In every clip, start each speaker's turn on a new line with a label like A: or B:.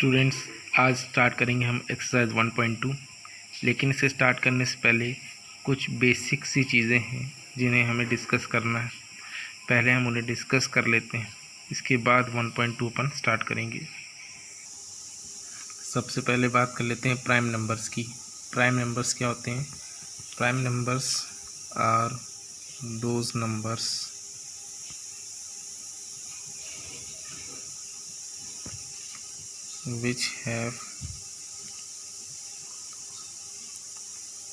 A: Students, आज start करेंगे हम एक्सरसाइज 1.2। लेकिन इसे स्टार्ट करने से पहले कुछ बेसिक सी चीज़ें हैं जिन्हें हमें डिस्कस करना है। पहले हम उन्हें डिस्कस कर लेते हैं, इसके बाद 1.2 अपन स्टार्ट करेंगे। सबसे पहले बात कर लेते हैं प्राइम नंबर्स की। प्राइम नंबर्स क्या होते हैं? Prime numbers are those numbers which have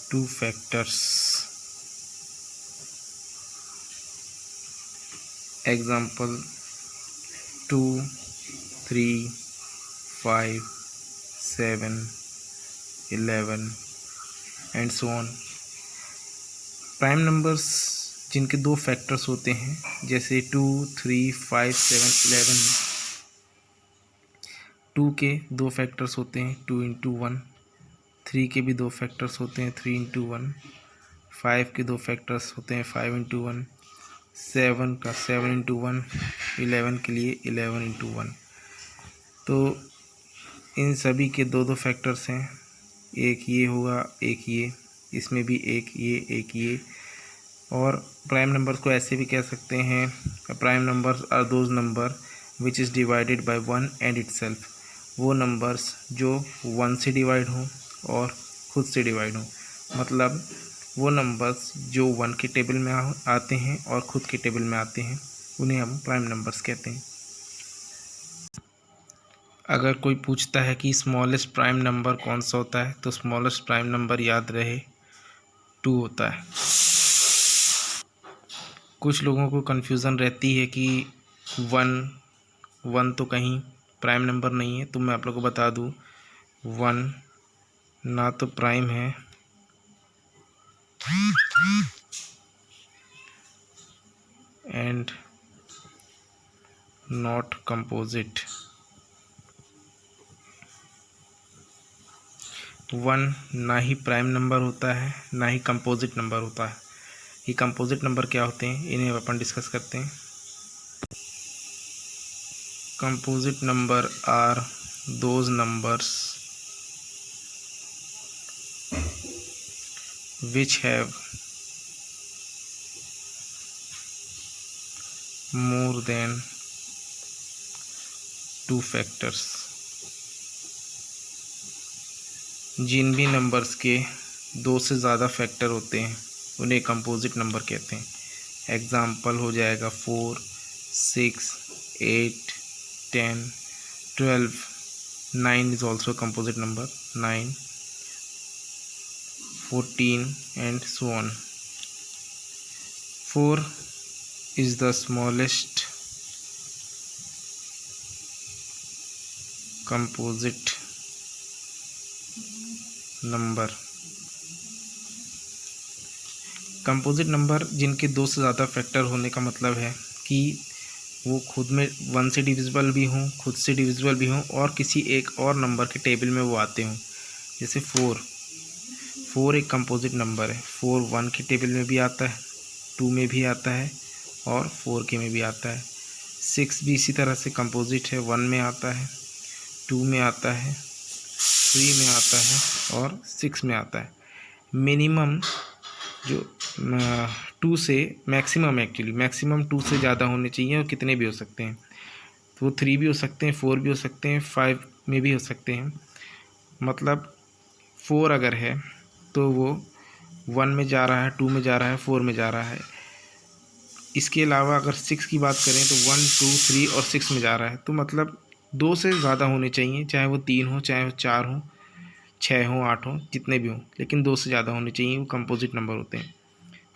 A: two factors. Example 2, 3, 5, 7, 11 and so on. Prime numbers जिनके दो फैक्टर्स होते हैं, जैसे 2, 3, 5, 7, 11। 2 के दो फैक्टर्स होते हैं 2 इंटू 1, 3 के भी दो फैक्टर्स होते हैं 3 इंटू 1, 5 के दो फैक्टर्स होते हैं 5 इंटू 1, 7 का 7 इंटू 1, 11 के लिए 11 इंटू 1। तो इन सभी के दो दो फैक्टर्स हैं, एक ये होगा, एक ये, इसमें भी एक ये। और प्राइम नंबर्स को ऐसे भी कह सकते हैं, prime numbers are those number which is divided by 1 and itself. वो नंबर्स जो 1 से डिवाइड हों और खुद से डिवाइड हों, मतलब वो नंबर्स जो 1 के टेबल में आते हैं और खुद के टेबल में आते हैं, उन्हें हम प्राइम नंबर्स कहते हैं। अगर कोई पूछता है कि स्मॉलेस्ट प्राइम नंबर कौन सा होता है, तो स्मॉलेस्ट प्राइम नंबर याद रहे 2 होता है। कुछ लोगों को कन्फ्यूज़न रहती है कि 1 तो कहीं प्राइम नंबर नहीं है। तो मैं आप लोगों को बता दूं, 1 ना तो प्राइम है एंड नॉट कंपोजिट। 1 ना ही प्राइम नंबर होता है, ना ही कंपोजिट नंबर होता है। ये कंपोजिट नंबर क्या होते हैं, इन्हें अपन डिस्कस करते हैं। Composite number are those numbers which have more than 2 factors। जिन भी नंबर्स के 2 से ज़्यादा फैक्टर होते हैं उन्हें कंपोजिट नंबर कहते हैं। एग्जाम्पल हो जाएगा 4, 6, 8, 10, 12, 9 is also composite number, 9, 14 and so on। 4 is the smallest composite number. Composite number जिनके 2 से ज़्यादा फैक्टर होने का मतलब है कि वो खुद में 1 से डिविजिबल भी हों, खुद से डिविजिबल भी हों और किसी एक और नंबर के टेबल में वो आते हों। जैसे 4 एक कंपोजिट नंबर है। 4 1 के टेबल में भी आता है, 2 में भी आता है और 4 के में भी आता है। 6 भी इसी तरह से कंपोजिट है, 1 में आता है, 2 में आता है, 3 में आता है और 6 में आता है। मिनिमम जो 2 से मैक्सिमम 2 से ज़्यादा होने चाहिए और कितने भी हो सकते हैं। तो वो 3 भी हो सकते हैं, 4 भी हो सकते हैं, 5 में भी हो सकते हैं। मतलब 4 अगर है तो वो 1 में जा रहा है, 2 में जा रहा है, 4 में जा रहा है। इसके अलावा अगर 6 की बात करें तो 1, 2, 3 और 6 में जा रहा है। तो मतलब 2 से ज़्यादा होने चाहिए, चाहे वो 3 हो, चाहे वो 4 हो, 6 हो, 8 हो, जितने भी हों, लेकिन 2 से ज़्यादा होने चाहिए, वो कंपोजिट नंबर होते हैं।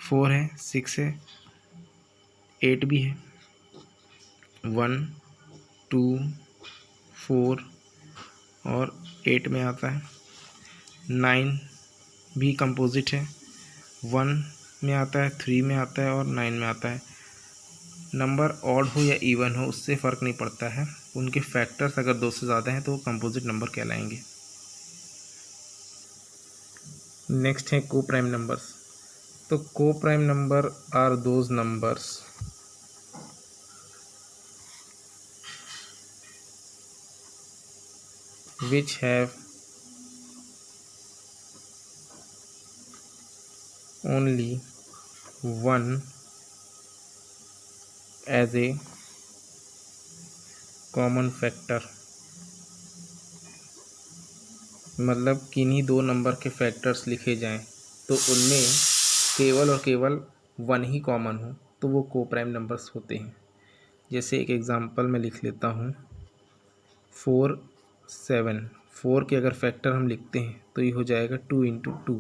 A: 4 है, 6 है, 8 भी है, 1, 2, 4 और 8 में आता है। 9 भी कंपोजिट है, 1 में आता है, 3 में आता है और 9 में आता है। नंबर ऑड हो या इवन हो उससे फ़र्क नहीं पड़ता है, उनके फैक्टर्स अगर 2 से ज़्यादा हैं तो वो कंपोजिट नंबर कहलाएंगे। नेक्स्ट है को प्राइम नंबर्स। तो coprime number are those numbers which have only one as a common factor, मतलब किन्हीं दो नंबर के फैक्टर्स लिखे जाएं तो उनमें केवल और केवल वन ही कॉमन हो तो वो को प्राइम नंबर्स होते हैं। जैसे एक एग्जांपल मैं लिख लेता हूँ, 4 7। 4 के अगर फैक्टर हम लिखते हैं तो ये हो जाएगा 2 इंटू 2,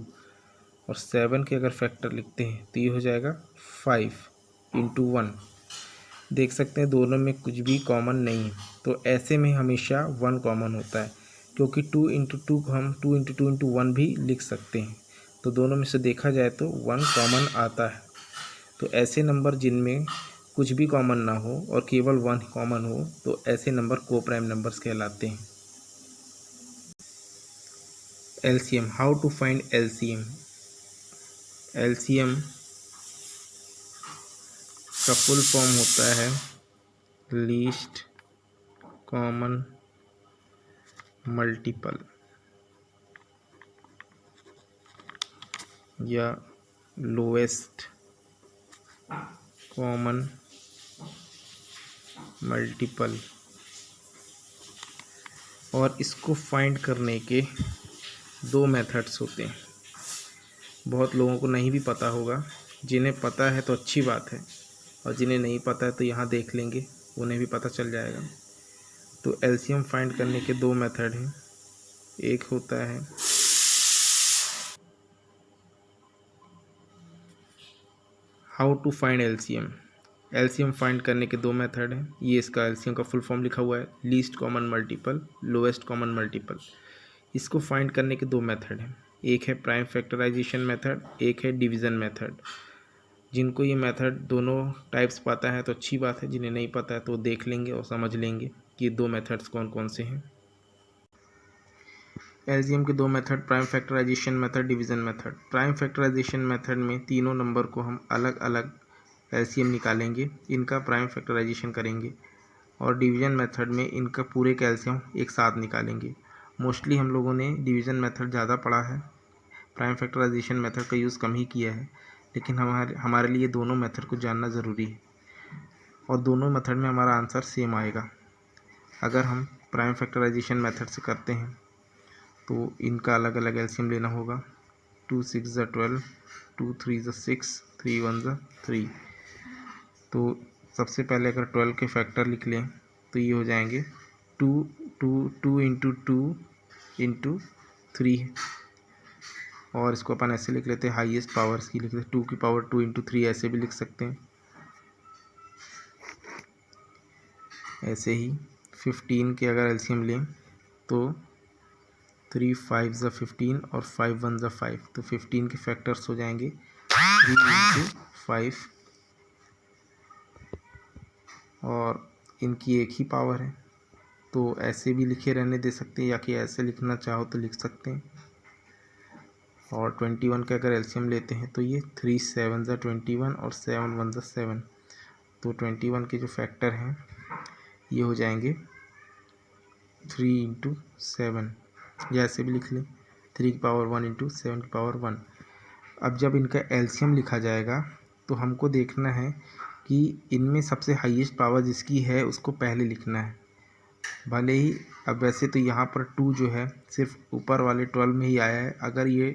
A: और 7 के अगर फैक्टर लिखते हैं तो ये हो जाएगा 5 इंटू 1। देख सकते हैं दोनों में कुछ भी कॉमन नहीं है, तो ऐसे में हमेशा वन कॉमन होता है, क्योंकि 2 इंटू 2 को हम 2 इंटू 2 इंटू 1 भी लिख सकते हैं, तो दोनों में से देखा जाए तो वन कॉमन आता है। तो ऐसे नंबर जिनमें कुछ भी कॉमन ना हो और केवल वन कॉमन हो तो ऐसे नंबर को प्राइम नंबर्स कहलाते हैं। LCM, how to find LCM. LCM का फुल फॉर्म होता है लीस्ट कॉमन मल्टीपल या लोएस्ट कॉमन मल्टीपल। और इसको फाइंड करने के दो मेथड्स होते हैं। बहुत लोगों को नहीं भी पता होगा, जिन्हें पता है तो अच्छी बात है, और जिन्हें नहीं पता है तो यहाँ देख लेंगे, उन्हें भी पता चल जाएगा। तो एलसीएम फाइंड करने के दो मेथड हैं। एक होता है how to find LCM. LCM find करने के दो मेथड हैं। ये इसका एलसीएम का फुल फॉर्म लिखा हुआ है, least common multiple, lowest common multiple. इसको फाइंड करने के दो मेथड हैं, एक है प्राइम फैक्टराइजेशन मेथड, एक है डिवीज़न मेथड। जिनको ये मेथड दोनों टाइप्स पता है तो अच्छी बात है, जिन्हें नहीं पता है तो देख लेंगे और समझ लेंगे कि ये दो मेथड्स कौन कौन से हैं। एलसीएम के दो method, prime factorization method, division method. Prime factorization method में तीनों नंबर को हम अलग अलग एलसीएम निकालेंगे, इनका प्राइम फैक्टराइजेशन करेंगे, और डिवीज़न मेथड में इनका पूरे का एलसीएम एक साथ निकालेंगे। मोस्टली हम लोगों ने डिवीज़न मेथड ज़्यादा पढ़ा है, प्राइम फैक्टराइजेशन मेथड का यूज़ कम ही किया है, लेकिन हमारे लिए दोनों मेथड को जानना ज़रूरी है, और दोनों मेथड में हमारा आंसर सेम आएगा। अगर हम प्राइम फैक्टराइजेशन मेथड से करते हैं तो इनका अलग अलग एलसीएम लेना होगा। 2 6 ज़ा 12, 2 3 ज़ा 6, 3 1 ज़ा 3। तो सबसे पहले अगर 12 के फैक्टर लिख लें तो ये हो जाएंगे 2 इंटू 2 इंटू 3, और इसको अपन ऐसे लिख लेते हैं, हाईएस्ट पावर्स की लिख लेते हैं, 2 की पावर 2 इंटू 3 ऐसे भी लिख सकते हैं। ऐसे ही 15 के अगर एलसीएम लें तो 3 5 ज़ा 15 और 5 1 ज़ा 5, तो 15 के फैक्टर्स हो जाएंगे 3 इंटू 5, और इनकी एक ही पावर है, तो ऐसे भी लिखे रहने दे सकते हैं, या कि ऐसे लिखना चाहो तो लिख सकते हैं। और 21 का अगर एलसीएम लेते हैं तो ये 3 7 ज़ा 21 और 7 1 ज़ा 7, तो 21 के जो फैक्टर हैं ये हो जाएंगे 3 इंटू 7, या ऐसे भी लिख लें 3 की पावर 1 इंटू 7 की पावर 1। अब जब इनका एलसीएम लिखा जाएगा तो हमको देखना है कि इनमें सबसे हाईएस्ट पावर जिसकी है उसको पहले लिखना है। भले ही अब वैसे तो यहाँ पर 2 जो है सिर्फ ऊपर वाले 12 में ही आया है, अगर ये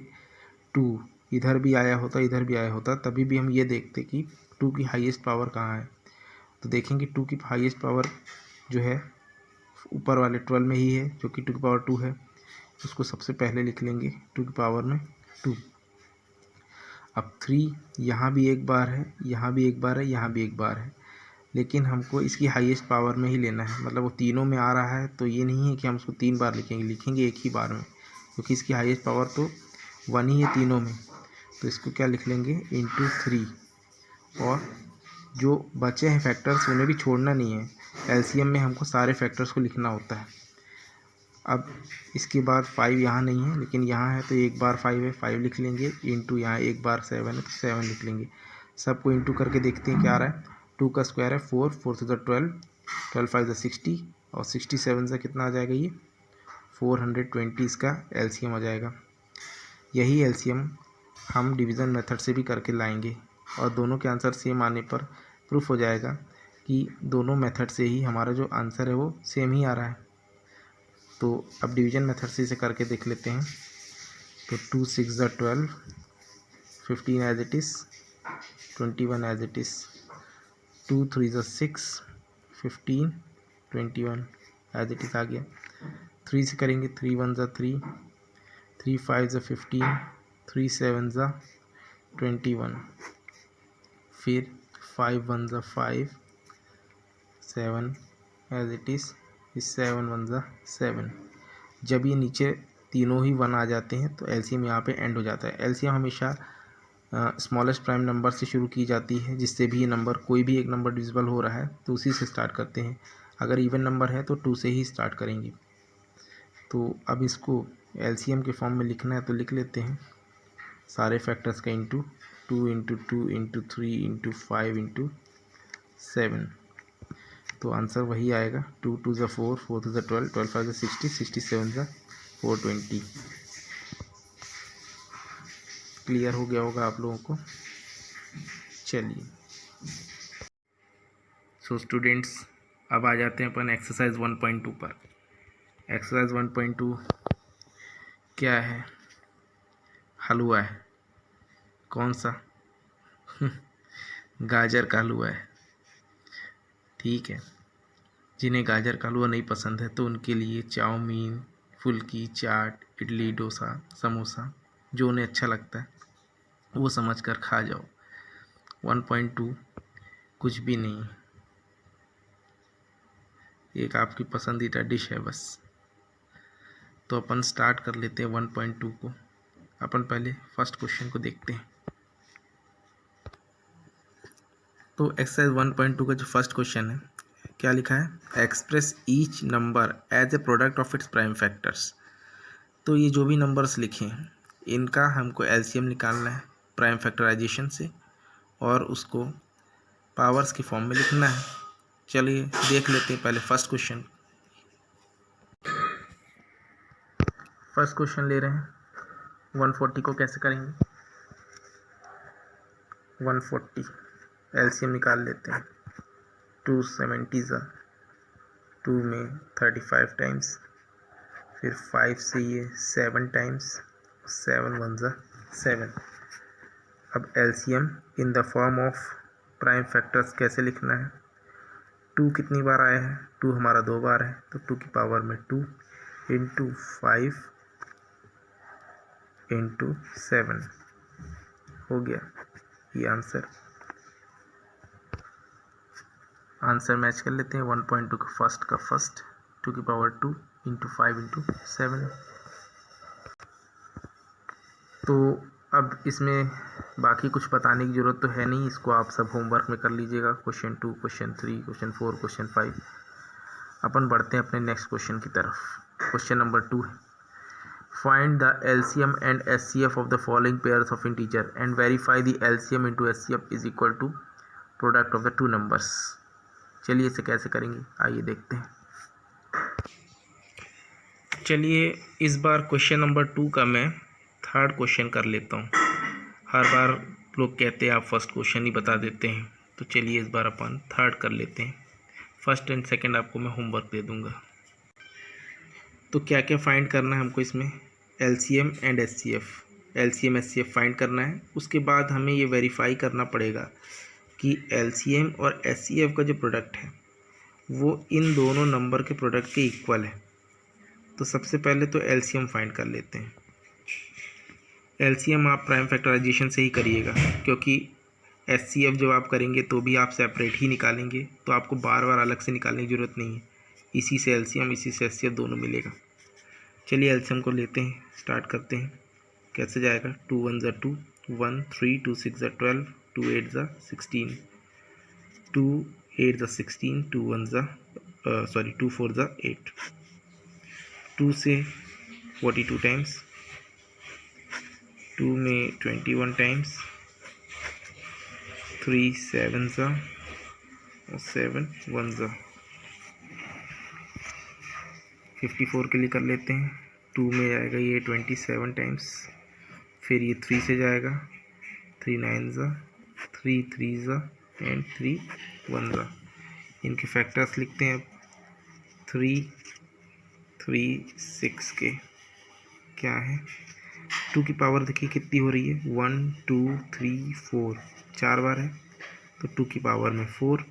A: 2 इधर भी आया होता, इधर भी आया होता, तभी भी हम ये देखते कि 2 की हाईएस्ट पावर कहाँ है। तो देखेंगे 2 की हाईएस्ट पावर जो है ऊपर वाले 12 में ही है, जो कि 2 की पावर 2 है, उसको सबसे पहले लिख लेंगे 2 की पावर में 2। अब 3 यहाँ भी एक बार है, यहाँ भी एक बार है, यहाँ भी एक बार है, लेकिन हमको इसकी हाईएस्ट पावर में ही लेना है, मतलब वो तीनों में आ रहा है, तो ये नहीं है कि हम उसको 3 बार लिखेंगे एक ही बार में, क्योंकि इसकी हाईएस्ट पावर तो 1 ही है तीनों में। तो इसको क्या लिख लेंगे इंटू 3, और जो बचे हैं फैक्टर्स उन्हें भी छोड़ना नहीं है, एलसीएम में हमको सारे फैक्टर्स को लिखना होता है। अब इसके बाद 5 यहाँ नहीं है, लेकिन यहाँ है तो एक बार 5 है, 5 लिख लेंगे, इंटू यहाँ एक बार 7 है तो 7 लिख लेंगे। सबको इंटू करके देखते हैं क्या आ रहा है। 2 का स्क्वायर है 4, 4 से 12, 12 5 ज़ा 60, और 67 से कितना आ जाएगा ये 420 इसका एलसीएम आ जाएगा। यही एलसीएम हम डिवीज़न मेथड से भी करके लाएंगे और दोनों के आंसर सेम आने पर प्रूफ हो जाएगा कि दोनों मेथड से ही हमारा जो आंसर है वो सेम ही आ रहा है। तो अब डिवीज़न मेथड से इसे करके देख लेते हैं। तो 2 6 12, 15 as it is, 21 as it is, 2 3 6, 15, 21 as it is आ गया। 3 से करेंगे, 3 1 3, 3 5 15, 3 7 21, फिर 5 1 5, 7 एज इट इज़, 7 1 7। जब ये नीचे तीनों ही 1 आ जाते हैं तो एलसीएम यहाँ पे एंड हो जाता है। एलसीएम हमेशा स्मॉलेस्ट प्राइम नंबर से शुरू की जाती है, जिससे भी ये नंबर कोई भी एक नंबर डिविजिबल हो रहा है तो उसी से स्टार्ट करते हैं। अगर इवन नंबर है तो 2 से ही स्टार्ट करेंगे। तो अब इसको एलसीएम के फॉर्म में लिखना है तो लिख लेते हैं सारे फैक्टर्स का into 2 into 2 into 3 into 5 into 7। तो आंसर वही आएगा 2 2 4, 4 2 12, 12 5 60, 67 420। क्लियर हो गया होगा आप लोगों को। चलिए सो स्टूडेंट्स, अब आ जाते हैं अपन एक्सरसाइज 1.2 पर। एक्सरसाइज 1.2 क्या है? हलवा है। कौन सा? गाजर का हलवा है। ठीक है, जिन्हें गाजर का हलवा नहीं पसंद है तो उनके लिए चाउमीन, फुल्की, चाट, इडली, डोसा, समोसा, जो उन्हें अच्छा लगता है वो समझ कर खा जाओ। 1.2 कुछ भी नहीं, एक आपकी पसंदीदा डिश है बस। तो अपन स्टार्ट कर लेते हैं 1.2 को। अपन पहले फर्स्ट क्वेश्चन को देखते हैं। तो एक्सरसाइज 1.2 का जो फर्स्ट क्वेश्चन है, क्या लिखा है? Express each number as a product of its prime factors. तो ये जो भी नंबर्स लिखे हैं इनका हमको एलसीएम निकालना है प्राइम फैक्टराइजेशन से और उसको पावर्स की फॉर्म में लिखना है। चलिए देख लेते हैं पहले फर्स्ट क्वेश्चन। फर्स्ट क्वेश्चन ले रहे हैं 140 को कैसे करेंगे? 140 एलसीएम निकाल लेते हैं। 2 70 2 में 35 टाइम्स, फिर 5 से ये 7 टाइम्स, 7 1 7। अब LCM in the form of prime factors कैसे लिखना है? 2 कितनी बार आया है? 2 हमारा 2 बार है तो 2 की पावर में 2 इंटू 5 इंटू 7 हो गया ये आंसर। आंसर मैच कर लेते हैं 1.2 का फर्स्ट 2 की पावर 2 इंटू 5 इंटू 7। तो अब इसमें बाकी कुछ बताने की ज़रूरत तो है नहीं, इसको आप सब होमवर्क में कर लीजिएगा। Question 2, question 3, question 4, question 5। अपन बढ़ते हैं अपने नेक्स्ट क्वेश्चन की तरफ। क्वेश्चन नंबर 2 है, find the LCM and HCF of the following pairs of integer and verify the LCM into HCF is equal to product of the two numbers. चलिए इसे कैसे करेंगे आइए देखते हैं। चलिए इस बार क्वेश्चन नंबर 2 का मैं थर्ड क्वेश्चन कर लेता हूँ। हर बार लोग कहते हैं आप फर्स्ट क्वेश्चन ही बता देते हैं, तो चलिए इस बार अपन थर्ड कर लेते हैं। फर्स्ट एंड सेकंड आपको मैं होमवर्क दे दूँगा। तो क्या क्या फाइंड करना है हमको इसमें? LCM and HCF, LCM HCF find करना है। उसके बाद हमें ये वेरीफाई करना पड़ेगा कि एलसीएम और एचसीएफ का जो प्रोडक्ट है वो इन दोनों नंबर के प्रोडक्ट के इक्वल है। तो सबसे पहले तो एलसीएम फाइंड कर लेते हैं। एलसीएम आप प्राइम फैक्टराइजेशन से ही करिएगा, क्योंकि एचसीएफ जब आप करेंगे तो भी आप सेपरेट ही निकालेंगे, तो आपको बार बार अलग से निकालने की ज़रूरत नहीं है। इसी से एलसीएम इसी से एचसीएफ दोनों मिलेगा। चलिए एलसीएम को लेते हैं, स्टार्ट करते हैं। कैसे जाएगा? 2 1 2, 1 3, 2 6 12, 2 8 16, 2 8 16, 2 4 8। 2 से 42 टाइम्स, 2 में 21 टाइम्स, 3 7 और 7 1। 54 के लिए कर लेते हैं। 2 में जाएगा ये 27 टाइम्स, फिर ये 3 से जाएगा, 3 9 ज़ा, 3 3 ज़ा एंड 3 1 ज़ा। इनके फैक्टर्स लिखते हैं अब। 3 3 6 के क्या है, 2 की पावर देखिए कितनी हो रही है, 1 2 3 4, 4 बार है, तो 2 की पावर में 4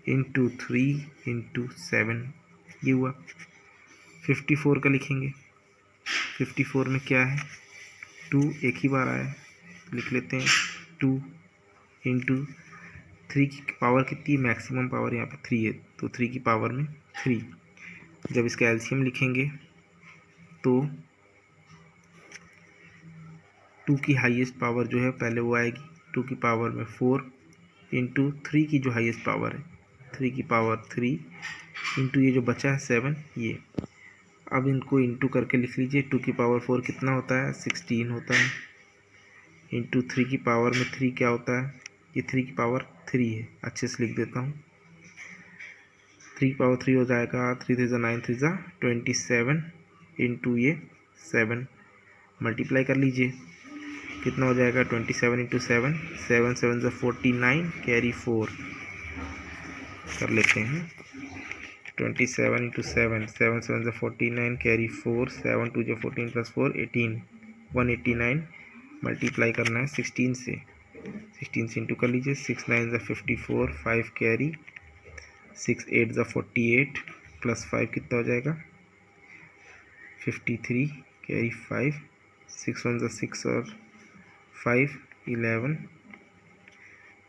A: इंटू 3 इंटू 7, ये हुआ। 54 का लिखेंगे। 54 में क्या है, 2 एक ही बार आया है, लिख लेते हैं 2 इंटू 3 की पावर कितनी है, मैक्सिमम पावर यहाँ पे 3 है, तो 3 की पावर में 3। जब इसका एलसीएम लिखेंगे तो 2 की हाईएस्ट पावर जो है पहले वो आएगी, 2 की पावर में 4 इंटू 3 की जो हाईएस्ट पावर है, 3 की पावर 3 इंटू ये जो बचा है 7, ये। अब इनको इंटू करके लिख लीजिए। 2 की पावर 4 कितना होता है, 16 होता है, इंटू 3 की पावर में 3 क्या होता है, ये 3 की पावर 3 है, अच्छे से लिख देता हूँ। 3 की पावर 3 हो जाएगा, 3 3 9 3 27 इंटू ये 7, मल्टीप्लाई कर लीजिए, कितना हो जाएगा 27 इंटू 7, 7 7 49 कैरी 4 कर लेते हैं। 27 इंटू 7, 7 7 49 कैरी 4, 7 2 14 प्लस 4 18, 189 मल्टीप्लाई करना है 16 से, 16 से इंटू कर लीजिए, 6 9 54, 5 कैरी, 6 8 48 प्लस 5 कितना हो जाएगा 53 कैरी 5, 6 1 6 और 5 11,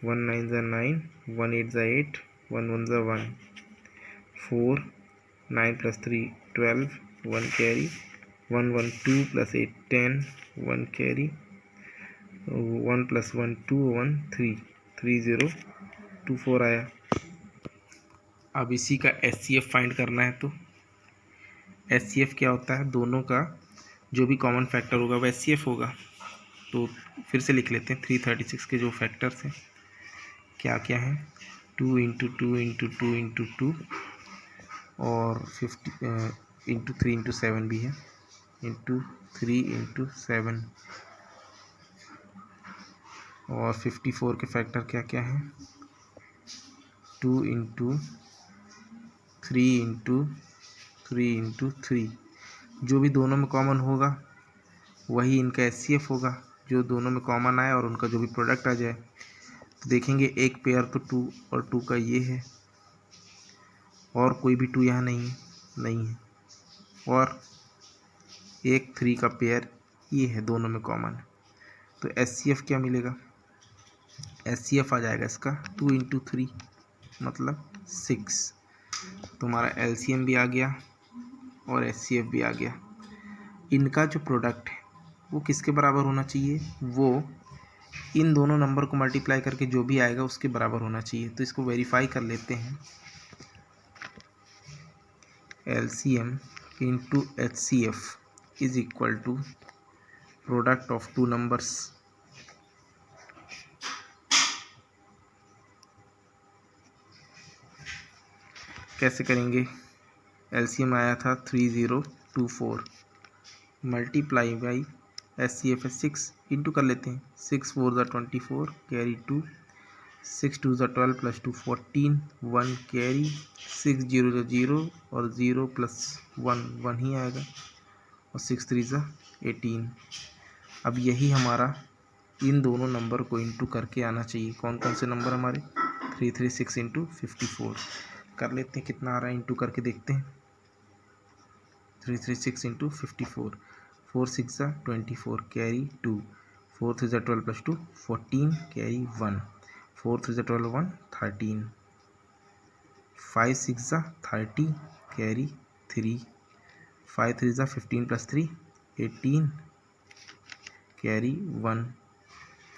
A: 1 9 9, 1 8 8, 1 1 1, 4 9 plus 3 12, 1 carry, 1 1 2 plus 8 10, 1 carry, 1 plus 1 2, 1 3, 3 0 2 4 आया। अब इसी का HCF फाइंड करना है, तो HCF क्या होता है, दोनों का जो भी कॉमन फैक्टर होगा वह HCF होगा। तो फिर से लिख लेते हैं। 336 के जो फैक्टर्स हैं क्या क्या हैं, 2 इंटू 2 इंटू 2 इंटू 2 और 50 इंटू 3 इंटू 7 भी है, इंटू 3 इंटू 7, और 54 के फैक्टर क्या क्या हैं, 2 इंटू 3 इंटू 3 इंटू 3, जो भी दोनों में कॉमन होगा वही इनका HCF होगा, जो दोनों में कॉमन आए और उनका जो भी प्रोडक्ट आ जाए। तो देखेंगे एक पेयर तो 2 और 2 का ये है, और कोई भी 2 यहाँ नहीं है, और एक 3 का पेयर ये है, दोनों में कॉमन है। तो HCF क्या मिलेगा, HCF आ जाएगा इसका 2 इंटू 3 मतलब 6। तो हमारा LCM भी आ गया और HCF भी आ गया। इनका जो प्रोडक्ट है वो किसके बराबर होना चाहिए, वो इन दोनों नंबर को मल्टीप्लाई करके जो भी आएगा उसके बराबर होना चाहिए। तो इसको वेरीफाई कर लेते हैं। LCM into HCF is equal to product of two numbers. कैसे करेंगे, LCM आया था 3024 मल्टीप्लाई बाई HCF है 6, इंटू कर लेते हैं, 6 4 24 कैरी 2, 6 2 12 प्लस 2 14, 1 कैरी, 6 0 0 और 0 प्लस 1 ही आएगा, और 6 3 18। अब यही हमारा इन दोनों नंबर को इंटू करके आना चाहिए। कौन कौन से नंबर हमारे, 336 इंटू 54 कर लेते हैं, कितना आ रहा है इंटू करके देखते हैं। 336 into 54, 4 6 24 carry 2, 4 3 12 plus 2 14 carry 1, 4 3 12 1 13, 5 6 30 carry 3, 5 3 15 plus 3 18 carry 1,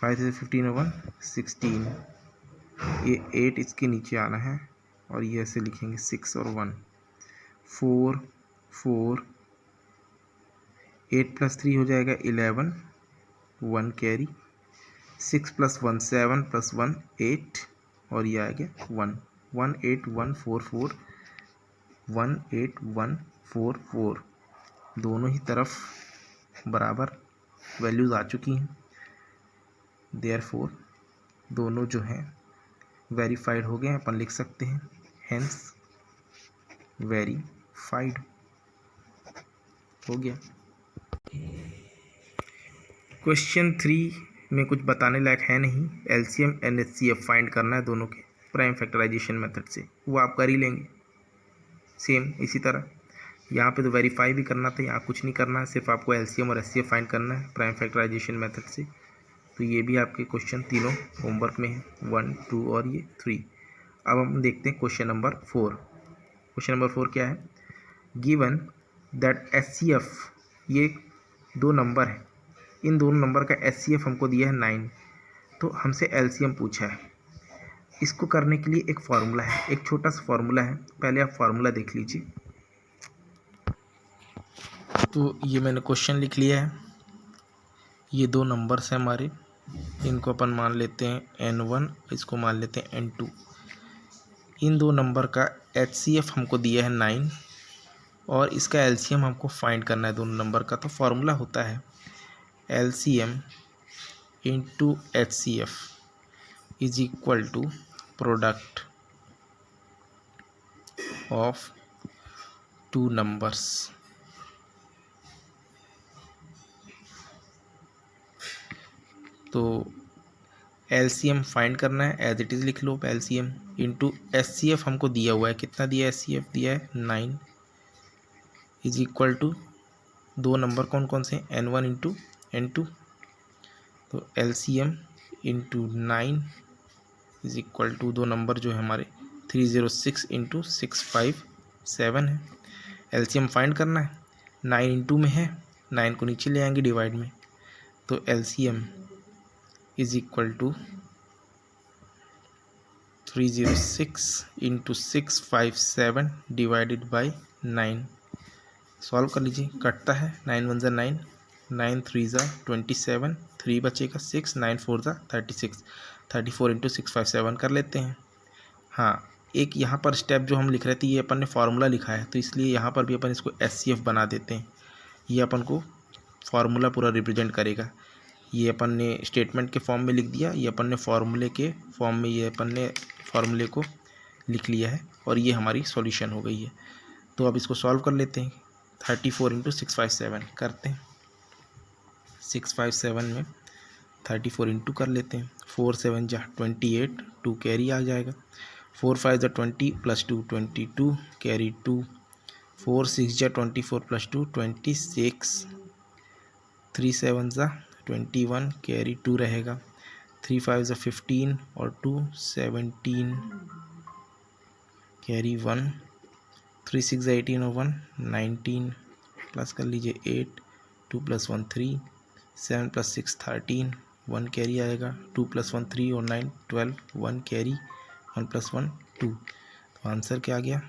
A: 5 3 15 और 1 16। ये 8 इसके नीचे आना है और ये ऐसे लिखेंगे 6 और 1, 4 4 8 प्लस 3 हो जाएगा 11, 1 कैरी, 6 प्लस 1 7 प्लस 1 8 और ये आ गया 1 1 8 1 4 4 1 8 1 4 4 दोनों ही तरफ बराबर वैल्यूज़ आ चुकी हैं, देयरफॉर दोनों जो हैं वेरीफाइड हो गए हैं, अपन लिख सकते हैं हेंस वेरीफाइड हो गया। क्वेश्चन 3 में कुछ बताने लायक है नहीं, एलसीएम एंड एचसीएफ फाइंड करना है दोनों के प्राइम फैक्टराइजेशन मेथड से, वो आप कर ही लेंगे। सेम इसी तरह यहाँ पे तो वेरीफाई भी करना था, यहाँ कुछ नहीं करना है, सिर्फ आपको एलसीएम और एचसीएफ फाइंड करना है प्राइम फैक्टराइजेशन मेथड से। तो ये भी आपके क्वेश्चन तीनों होमवर्क में है, 1 2 और ये 3। अब हम देखते हैं क्वेश्चन नंबर 4। क्वेश्चन नंबर 4 क्या है, गिवन दैट एचसीएफ, ये दो नंबर है, इन दोनों नंबर का एचसीएफ हमको दिया है 9, तो हमसे एलसीएम पूछा है। इसको करने के लिए एक फार्मूला है, एक छोटा सा फार्मूला है, पहले आप फार्मूला देख लीजिए। तो ये मैंने क्वेश्चन लिख लिया है, ये दो नंबर्स हैं हमारे, इनको अपन मान लेते हैं n1, इसको मान लेते हैं n2। इन दो नंबर का एचसीएफ हमको दिया है 9 और इसका एलसीएम हमको फाइंड करना है दोनों नंबर का। तो फार्मूला होता है LCM into HCF is equal to product of two numbers. तो एलसीएम फाइंड करना है, एज इट इज़ लिख लो एलसीएम इंटू एचसीएफ हमको दिया हुआ है, कितना दिया है, एचसीएफ दिया है 9 इज इक्वल टू दो नंबर कौन कौन से, n1 इंटू n2। तो LCM into 9 is equal to दो नंबर जो है हमारे 306 इंटू 657 है। एलसीएम फाइंड करना है, 9 इंटू में है, 9 को नीचे ले आएंगे डिवाइड में, तो LCM is equal to 306 into 657 divided by 9। Solve कर लीजिए, कटता है, 9 1 ज़ा 9, 9 3 ज़ा 27, 3 बचेगा 6, 9 4 ज़ा 36, 34 इंटू 657 कर लेते हैं। हाँ, एक यहाँ पर स्टेप जो हम लिख रहे थे, ये अपन ने फार्मूला लिखा है, तो इसलिए यहाँ पर भी अपन इसको एचसीएफ बना देते हैं। ये अपन को फार्मूला पूरा रिप्रेजेंट करेगा। ये अपन ने स्टेटमेंट के फॉर्म में लिख दिया, ये अपन ने फार्मूले के फॉर्म में ये अपन ने फार्मूले को लिख लिया है और ये हमारी सॉल्यूशन हो गई है। तो अब इसको सॉल्व कर लेते हैं। 34 इंटू 657 करते हैं, 657 में 34 इंटू कर लेते हैं, 4 7 जा 28, 2 कैरी आ जाएगा, 4 5 जा 20 प्लस 2 22 कैरी 2, 4 6 जा 24 प्लस 2 26, 3 7 जा 21 कैरी 2 रहेगा, 3 5 जा 15 और 2 17 कैरी 1, 3 6 जा 18 और 1 19 प्लस कर लीजिए 8, 2 प्लस 1 3, 7 प्लस 6 13, 1 कैरी आएगा, 2 प्लस 1 3 और 9 12, 1 कैरी, 1 प्लस 1 2। तो आंसर क्या आ गया,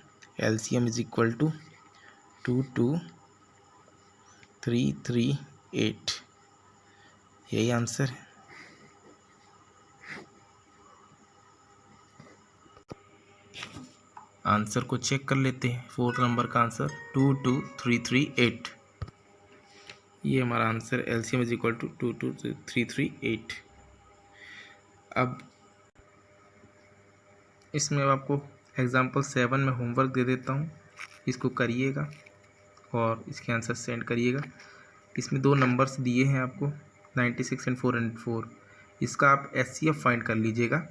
A: एलसीएम इज इक्वल टू 22338, यही आंसर है। आंसर को चेक कर लेते हैं, 4th नंबर का आंसर 22338, ये हमारा answer LCM is equal to 22338। अब इसमें आपको एग्जाम्पल 7 में होमवर्क दे देता हूँ, इसको करिएगा और इसके आंसर सेंड करिएगा। इसमें दो नंबर्स दिए हैं आपको 96 एंड 404, इसका आप एचसीएफ फाइंड कर लीजिएगा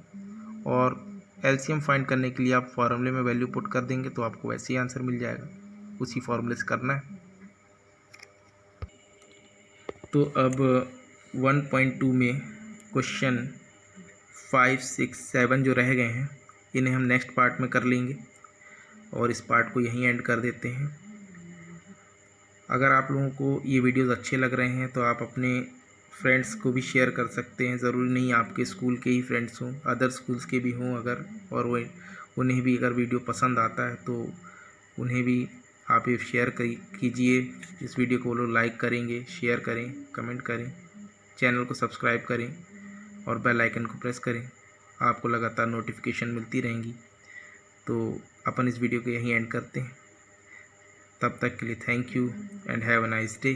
A: और एलसीएम फाइंड करने के लिए आप फार्मूले में वैल्यू पुट कर देंगे तो आपको वैसे ही आंसर मिल जाएगा, उसी फार्मूले से करना है। तो अब 1.2 में क्वेश्चन 5 6 7 जो रह गए हैं, इन्हें हम नेक्स्ट पार्ट में कर लेंगे और इस पार्ट को यहीं एंड कर देते हैं। अगर आप लोगों को ये वीडियोज़ अच्छे लग रहे हैं तो आप अपने फ्रेंड्स को भी शेयर कर सकते हैं, ज़रूरी नहीं आपके स्कूल के ही फ्रेंड्स हों, अदर स्कूल्स के भी हों अगर, और वो उन्हें भी अगर वीडियो पसंद आता है तो उन्हें भी आप ये शेयर कीजिए। इस वीडियो को वो लोग लाइक करेंगे, शेयर करें, कमेंट करें, चैनल को सब्सक्राइब करें और बेल आइकन को प्रेस करें, आपको लगातार नोटिफिकेशन मिलती रहेंगी। तो अपन इस वीडियो को यहीं एंड करते हैं। तब तक के लिए thank you and have a nice day.